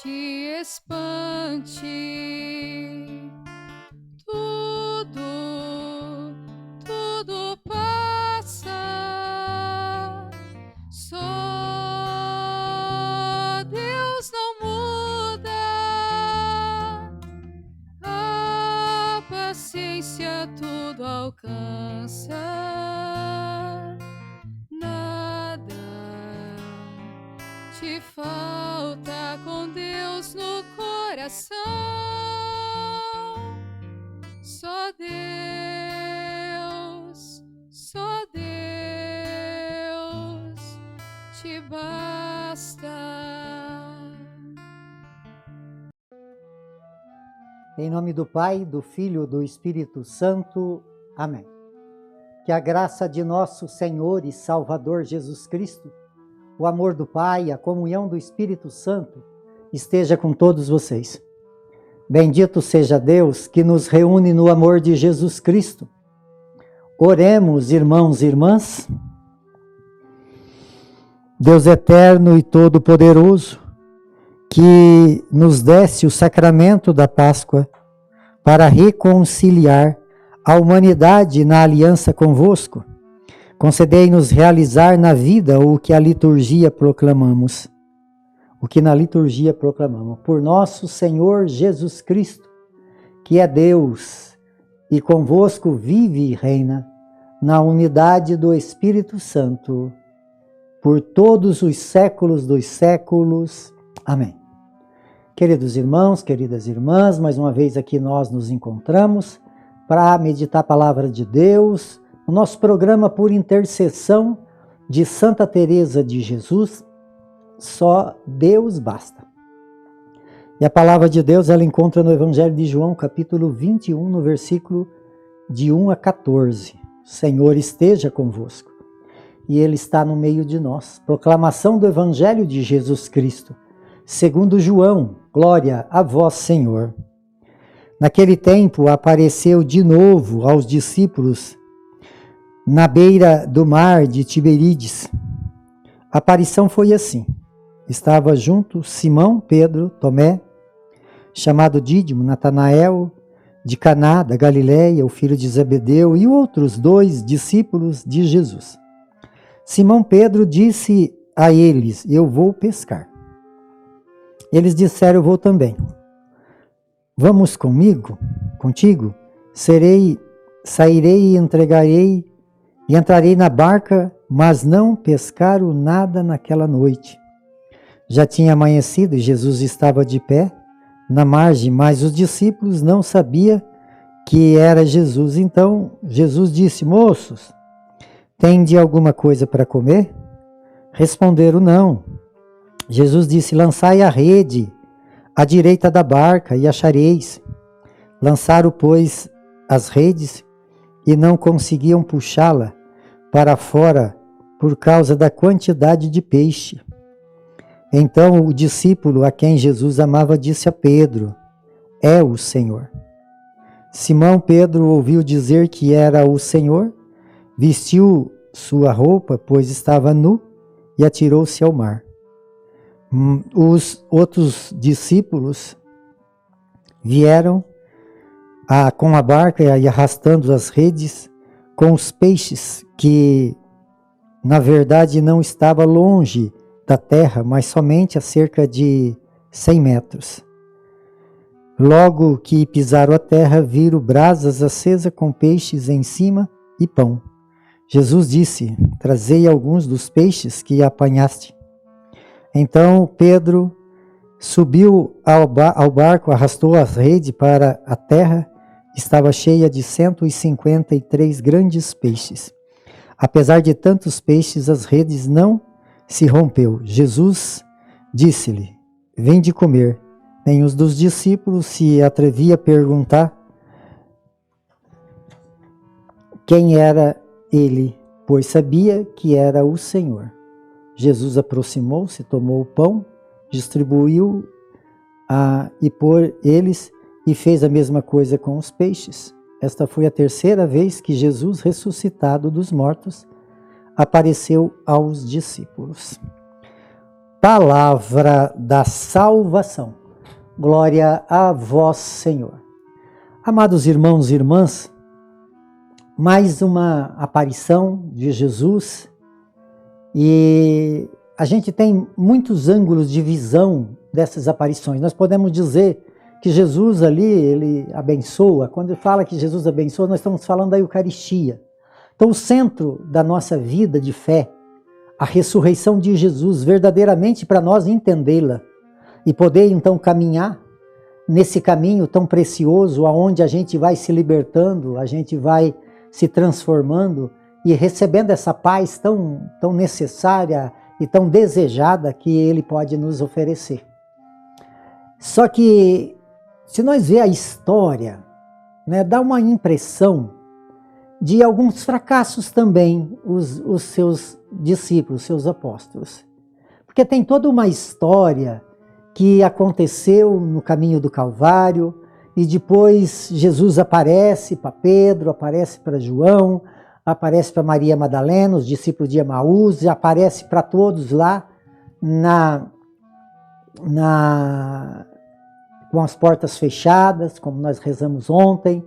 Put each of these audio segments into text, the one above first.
te espante. Tudo passa. Só Deus não muda. A paciência tudo alcança. Nada te falta com Deus no coração. Só Deus te basta. Em nome do Pai, do Filho e do Espírito Santo. Amém. Que a graça de nosso Senhor e Salvador Jesus Cristo, o amor do Pai, a comunhão do Espírito Santo esteja com todos vocês. Bendito seja Deus que nos reúne no amor de Jesus Cristo. Oremos, irmãos e irmãs. Deus eterno e todo-poderoso, que nos desse o sacramento da Páscoa para reconciliar a humanidade na aliança convosco, concedei-nos realizar na vida o que a liturgia proclamamos. O que na liturgia proclamamos. Por nosso Senhor Jesus Cristo, que é Deus e convosco vive e reina na unidade do Espírito Santo, por todos os séculos dos séculos. Amém. Queridos irmãos, queridas irmãs, mais uma vez aqui nós nos encontramos para meditar a palavra de Deus, o nosso programa por intercessão de Santa Teresa de Jesus, Só Deus Basta. E a palavra de Deus ela encontra no Evangelho de João, capítulo 21, no versículo de 1 a 14. O Senhor esteja convosco, e Ele está no meio de nós. Proclamação do Evangelho de Jesus Cristo, segundo João. Glória a vós, Senhor. Naquele tempo apareceu de novo aos discípulos na beira do mar de Tiberíades. A aparição foi assim. Estava junto Simão, Pedro, Tomé, chamado Dídimo, Natanael, de Caná, da Galileia, o filho de Zebedeu, e outros 2 discípulos de Jesus. Simão Pedro disse a eles: eu vou pescar. Eles disseram: eu vou também. Vamos contigo? Sairei e entrarei na barca, mas não pescaram nada naquela noite. Já tinha amanhecido e Jesus estava de pé na margem, mas os discípulos não sabiam que era Jesus. Então Jesus disse: moços, tende alguma coisa para comer? Responderam: não. Jesus disse: lançai a rede à direita da barca e achareis. Lançaram, pois, as redes e não conseguiam puxá-la para fora por causa da quantidade de peixe. Então o discípulo a quem Jesus amava disse a Pedro: é o Senhor. Simão Pedro ouviu dizer que era o Senhor, vestiu sua roupa, pois estava nu, e atirou-se ao mar. Os outros discípulos vieram com a barca e arrastando as redes com os peixes, que na verdade não estava longe da terra, mas somente a cerca de 100 metros. Logo que pisaram a terra, viram brasas acesas com peixes em cima e pão. Jesus disse: trazei alguns dos peixes que apanhaste. Então Pedro subiu ao barco, arrastou as redes para a terra, estava cheia de 153 grandes peixes. Apesar de tantos peixes, as redes não se rompeu. Jesus disse-lhe: vinde comer. Nenhum dos discípulos se atrevia a perguntar quem era ele, pois sabia que era o Senhor. Jesus aproximou-se, tomou o pão, distribuiu e por eles e fez a mesma coisa com os peixes. Esta foi a 3ª vez que Jesus, ressuscitado dos mortos, apareceu aos discípulos. Palavra da salvação. Glória a vós, Senhor. Amados irmãos e irmãs, mais uma aparição de Jesus, e a gente tem muitos ângulos de visão dessas aparições. Nós podemos dizer que Jesus ali, ele abençoa. Quando ele fala que Jesus abençoa, nós estamos falando da Eucaristia. Então o centro da nossa vida de fé, a ressurreição de Jesus, verdadeiramente para nós entendê-la e poder então caminhar nesse caminho tão precioso, aonde a gente vai se libertando, a gente vai se transformando e recebendo essa paz tão necessária e tão desejada que Ele pode nos oferecer. Só que, se nós ver a história, né, dá uma impressão de alguns fracassos também, os seus discípulos, os seus apóstolos. Porque tem toda uma história que aconteceu no caminho do Calvário, e depois Jesus aparece para Pedro, aparece para João, aparece para Maria Madalena, os discípulos de Emaús, e aparece para todos lá com as portas fechadas, como nós rezamos ontem.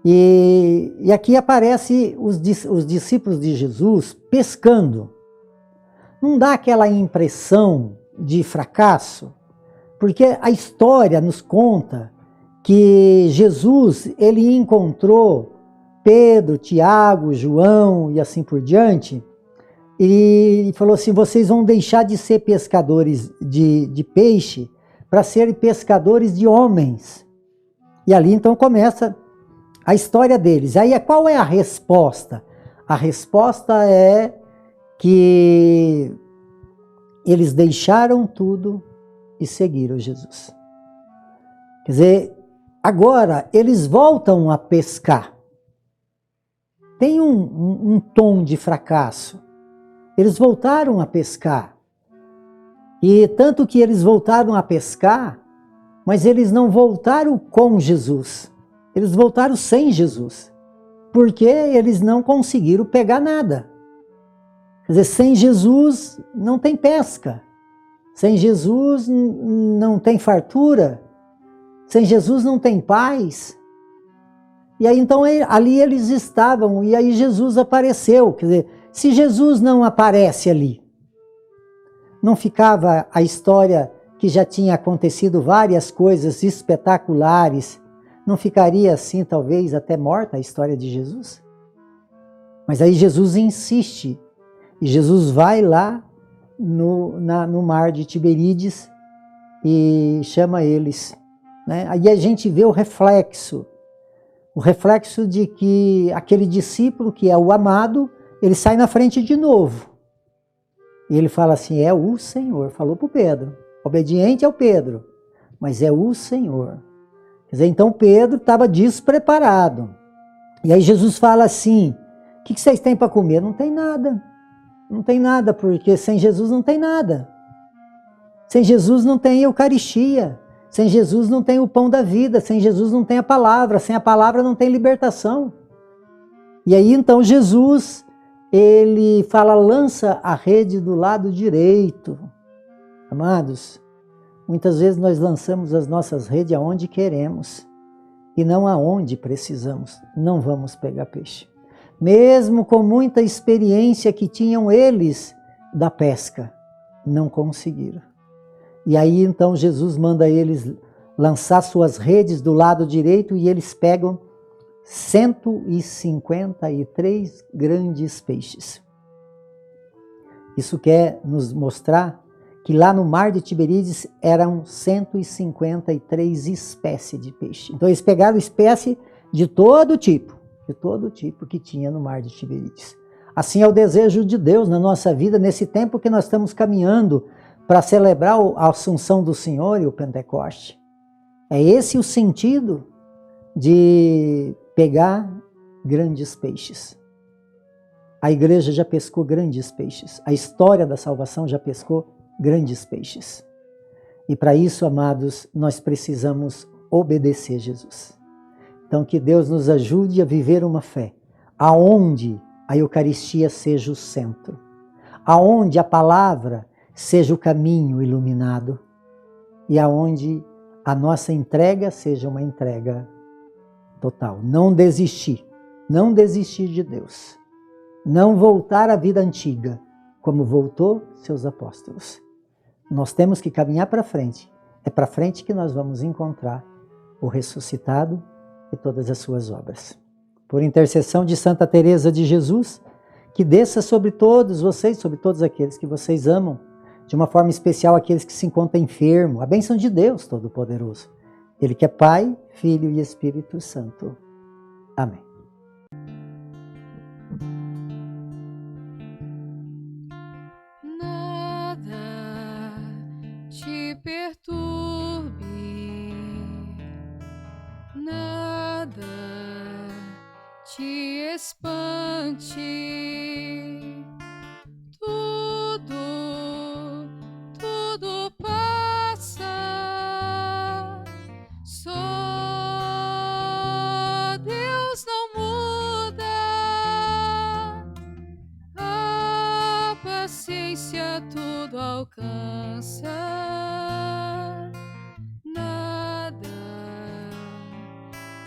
E aqui aparece os discípulos de Jesus pescando. Não dá aquela impressão de fracasso? Porque a história nos conta que Jesus, ele encontrou Pedro, Tiago, João e assim por diante, e falou assim: vocês vão deixar de ser pescadores de peixe para serem pescadores de homens. E ali então começa a história deles. Aí qual é a resposta? A resposta é que eles deixaram tudo e seguiram Jesus. Quer dizer, agora eles voltam a pescar. Tem um tom de fracasso. Eles voltaram a pescar. E tanto que eles voltaram a pescar, mas eles não voltaram com Jesus. Eles voltaram sem Jesus, porque eles não conseguiram pegar nada. Quer dizer, sem Jesus não tem pesca. Sem Jesus não tem fartura. Sem Jesus não tem paz. E aí então ali eles estavam, e aí Jesus apareceu. Quer dizer, se Jesus não aparece ali, não ficava a história que já tinha acontecido várias coisas espetaculares, não ficaria assim, talvez, até morta a história de Jesus? Mas aí Jesus insiste, e Jesus vai lá no mar de Tiberíades e chama eles. Né? Aí a gente vê o reflexo de que aquele discípulo, que é o amado, ele sai na frente de novo. E ele fala assim: é o Senhor. Falou para o Pedro, obediente ao Pedro, mas é o Senhor. Quer dizer, então Pedro estava despreparado. E aí Jesus fala assim: o que vocês têm para comer? Não tem nada. Não tem nada, porque sem Jesus não tem nada. Sem Jesus não tem Eucaristia. Sem Jesus não tem o pão da vida. Sem Jesus não tem a palavra. Sem a palavra não tem libertação. E aí então Jesus, ele fala: lança a rede do lado direito. Amados, muitas vezes nós lançamos as nossas redes aonde queremos e não aonde precisamos. Não vamos pegar peixe. Mesmo com muita experiência que tinham eles da pesca, não conseguiram. E aí então Jesus manda eles lançar suas redes do lado direito e eles pegam 153 grandes peixes. Isso quer nos mostrar que lá no mar de Tiberíades eram 153 espécies de peixe. Então eles pegaram espécie de todo tipo que tinha no mar de Tiberíades. Assim é o desejo de Deus na nossa vida, nesse tempo que nós estamos caminhando para celebrar a Assunção do Senhor e o Pentecoste. É esse o sentido de pegar grandes peixes. A igreja já pescou grandes peixes. A história da salvação já pescou grandes peixes. E para isso, amados, nós precisamos obedecer Jesus. Então que Deus nos ajude a viver uma fé aonde a Eucaristia seja o centro, aonde a palavra seja o caminho iluminado e aonde a nossa entrega seja uma entrega total. Não desistir de Deus. Não voltar à vida antiga, como voltou seus apóstolos. Nós temos que caminhar para frente. É para frente que nós vamos encontrar o ressuscitado e todas as suas obras. Por intercessão de Santa Teresa de Jesus, que desça sobre todos vocês, sobre todos aqueles que vocês amam, de uma forma especial aqueles que se encontram enfermos, a bênção de Deus Todo-Poderoso. Ele que é Pai, Filho e Espírito Santo. Amém. Nada te perturbe, nada te espante, tudo passa, só Deus não muda, a paciência tudo alcança, nada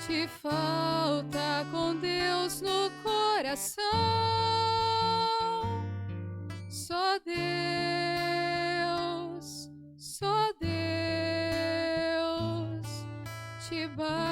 te falta com Deus no coração, só Deus te basta.